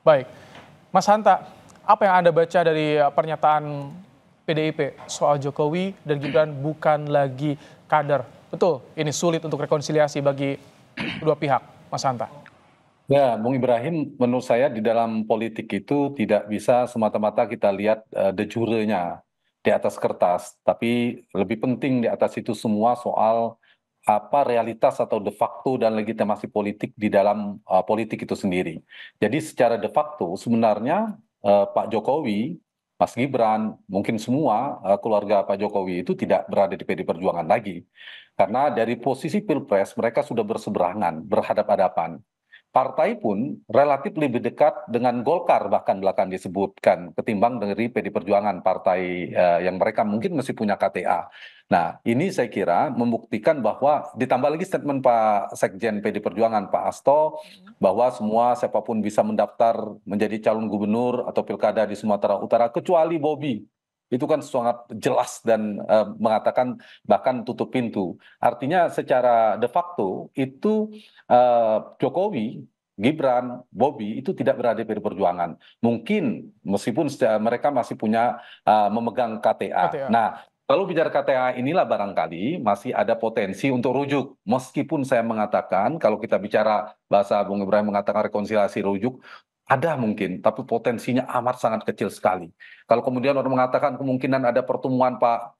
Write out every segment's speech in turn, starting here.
Baik, Mas Hanta, apa yang Anda baca dari pernyataan PDIP soal Jokowi dan Gibran bukan lagi kader? Betul, ini sulit untuk rekonsiliasi bagi kedua pihak, Mas Hanta. Ya, Bung Ibrahim, menurut saya di dalam politik itu tidak bisa semata-mata kita lihat de jure-nya di atas kertas, tapi lebih penting di atas itu semua soal apa realitas atau de facto dan legitimasi politik di dalam politik itu sendiri. Jadi secara de facto sebenarnya Pak Jokowi, Mas Gibran, mungkin semua keluarga Pak Jokowi itu tidak berada di PD Perjuangan lagi. Karena dari posisi Pilpres mereka sudah berseberangan, berhadap-hadapan. Partai pun relatif lebih dekat dengan Golkar bahkan belakang disebutkan ketimbang dari PD Perjuangan partai yang mereka mungkin masih punya KTA. Nah, ini saya kira membuktikan bahwa ditambah lagi statement Pak Sekjen PD Perjuangan Pak Hasto bahwa semua siapapun bisa mendaftar menjadi calon gubernur atau pilkada di Sumatera Utara kecuali Bobi. Itu kan sangat jelas dan mengatakan bahkan tutup pintu. Artinya secara de facto itu Jokowi, Gibran, Bobi itu tidak berada di PD Perjuangan. Mungkin meskipun mereka masih punya memegang KTA. KTA. Nah, kalau bicara KTA inilah barangkali masih ada potensi untuk rujuk. Meskipun saya mengatakan kalau kita bicara bahasa Bung Ibrahim mengatakan rekonsiliasi rujuk, ada mungkin, tapi potensinya amat sangat kecil sekali. Kalau kemudian orang mengatakan kemungkinan ada pertemuan Pak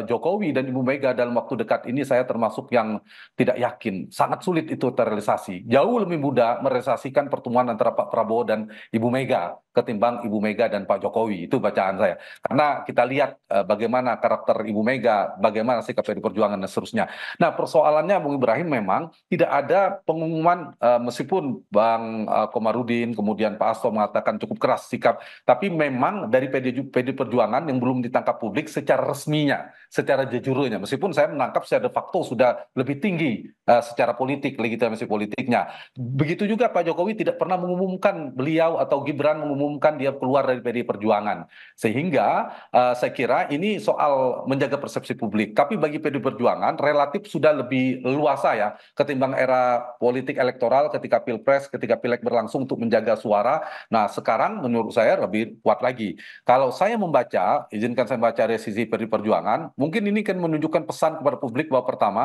Jokowi dan Ibu Mega dalam waktu dekat ini saya termasuk yang tidak yakin. Sangat sulit itu terrealisasi. Jauh lebih mudah merealisasikan pertemuan antara Pak Prabowo dan Ibu Mega ketimbang Ibu Mega dan Pak Jokowi. Itu bacaan saya. Karena kita lihat bagaimana karakter Ibu Mega, bagaimana sikap PDI Perjuangan dan seterusnya. Nah, persoalannya Bung Ibrahim memang tidak ada pengumuman meskipun Bang Komarudin kemudian Pak Hasto mengatakan cukup keras sikap, tapi memang dari PDI Perjuangan yang belum ditangkap publik secara resminya, secara jujurnya, meskipun saya menangkap secara de facto sudah lebih tinggi secara politik, legitimasi politiknya. Begitu juga Pak Jokowi tidak pernah mengumumkan beliau atau Gibran mengumumkan dia keluar dari PDI Perjuangan. Sehingga saya kira ini soal menjaga persepsi publik. Tapi bagi PDI Perjuangan relatif sudah lebih luasa ya ketimbang era politik elektoral ketika Pilpres, ketika Pileg berlangsung untuk menjaga suara. Nah, sekarang menurut saya lebih kuat lagi. Kalau saya membaca, izinkan saya membaca dari sisi PDI Perjuangan, mungkin ini kan menunjukkan pesan kepada publik bahwa pertama,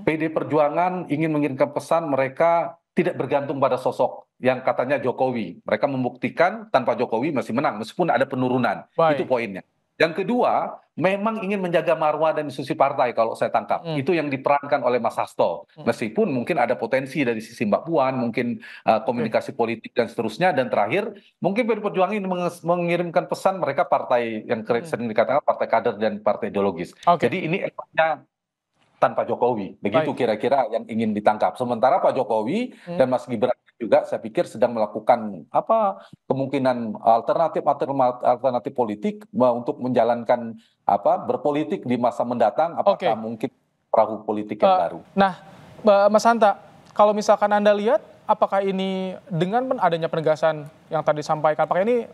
PD Perjuangan ingin mengirimkan pesan mereka tidak bergantung pada sosok yang katanya Jokowi. Mereka membuktikan tanpa Jokowi masih menang meskipun ada penurunan. Itu Baik. poinnya. Yang kedua, memang ingin menjaga marwah dan institusi partai kalau saya tangkap. Mm, Itu yang diperankan oleh Mas Hasto. mm. Meskipun mungkin ada potensi dari sisi Mbak Puan, mungkin Oke. komunikasi politik dan seterusnya. Dan terakhir, mungkin PD Perjuangan ini mengirimkan pesan mereka partai yang Mm. sering dikatakan partai kader dan partai ideologis. Oke, Jadi ini efeknya tanpa Jokowi. Begitu baik. kira-kira yang ingin ditangkap. Sementara Pak Jokowi Mm. dan Mas Gibran juga saya pikir sedang melakukan apa kemungkinan alternatif alternatif politik untuk menjalankan apa berpolitik di masa mendatang apakah Oke. mungkin perahu politik yang baru. Nah, Mas Hanta, kalau misalkan Anda lihat, apakah ini dengan adanya penegasan yang tadi disampaikan, apakah ini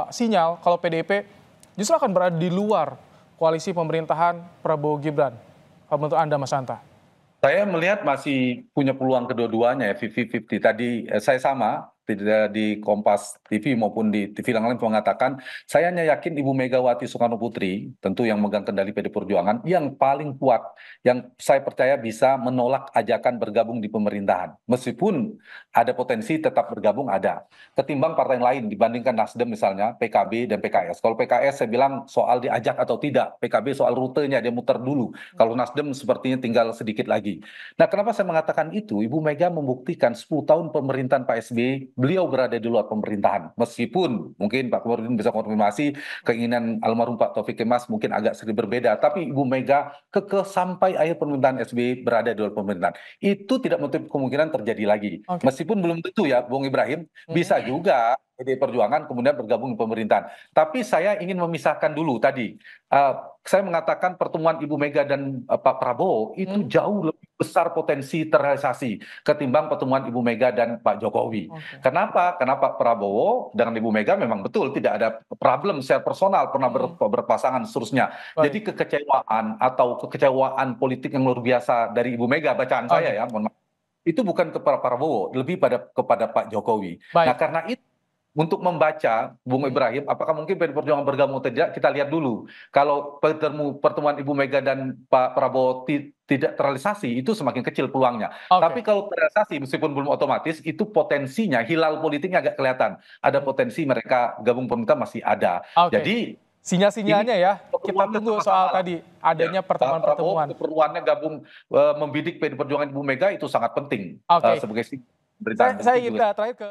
sinyal kalau PDIP justru akan berada di luar koalisi pemerintahan Prabowo Gibran? Kalau menurut Anda, Mas Hanta? Saya melihat masih punya peluang kedua-duanya ya, 50-50. Tadi saya sama, tidak di Kompas TV maupun di TV yang lain mengatakan, saya hanya yakin Ibu Megawati Soekarno Putri, tentu yang megang kendali PD Perjuangan, yang paling kuat, yang saya percaya bisa menolak ajakan bergabung di pemerintahan. Meskipun ada potensi tetap bergabung, ada. Ketimbang partai yang lain, dibandingkan Nasdem misalnya, PKB dan PKS. Kalau PKS saya bilang soal diajak atau tidak, PKB soal rutenya, dia muter dulu. Kalau Nasdem sepertinya tinggal sedikit lagi. Nah, kenapa saya mengatakan itu? Ibu Mega membuktikan 10 tahun pemerintahan Pak SBY, beliau berada di luar pemerintahan. Meskipun mungkin Pak Komarudin bisa konfirmasi keinginan almarhum Pak Taufik Kemas mungkin agak sedikit berbeda, tapi Ibu Mega kekeh sampai akhir pemerintahan SBY berada di luar pemerintahan. Itu tidak menutup kemungkinan terjadi lagi. Oke. Meskipun belum tentu ya, Bung Ibrahim, Mm. bisa juga PDI Perjuangan kemudian bergabung di pemerintahan. Tapi saya ingin memisahkan dulu tadi. Eh, saya mengatakan pertemuan Ibu Mega dan Pak Prabowo itu Mm. jauh lebih besar potensi terrealisasi ketimbang pertemuan Ibu Mega dan Pak Jokowi. Oke. Kenapa? Karena Pak Prabowo dengan Ibu Mega memang betul tidak ada problem secara personal, pernah Mm. berpasangan seterusnya. Jadi Baik. kekecewaan atau kekecewaan politik yang luar biasa dari Ibu Mega, bacaan saya Oke. ya, mohon maaf, itu bukan kepada Prabowo, lebih kepada Pak Jokowi. Nah, Baik. karena itu untuk membaca Bung Ibrahim, apakah mungkin PDI Perjuangan bergabung atau tidak, kita lihat dulu. Kalau pertemuan Ibu Mega dan Pak Prabowo tidak terrealisasi, itu semakin kecil peluangnya. Oke, Tapi kalau terrealisasi, meskipun belum otomatis, itu potensinya, hilal politiknya agak kelihatan. Ada potensi mereka gabung pemerintah masih ada. oke. Jadi ini Sinyal-sinyalnya ya, kita keperluannya tunggu sama-sama soal lah. tadi Ya, adanya Pak Prabowo pertemuan-pertemuan. keperluannya gabung membidik PDI Perjuangan Ibu Mega itu sangat penting Oke, sebagai pemerintahan. saya Itu ingin juga terakhir ke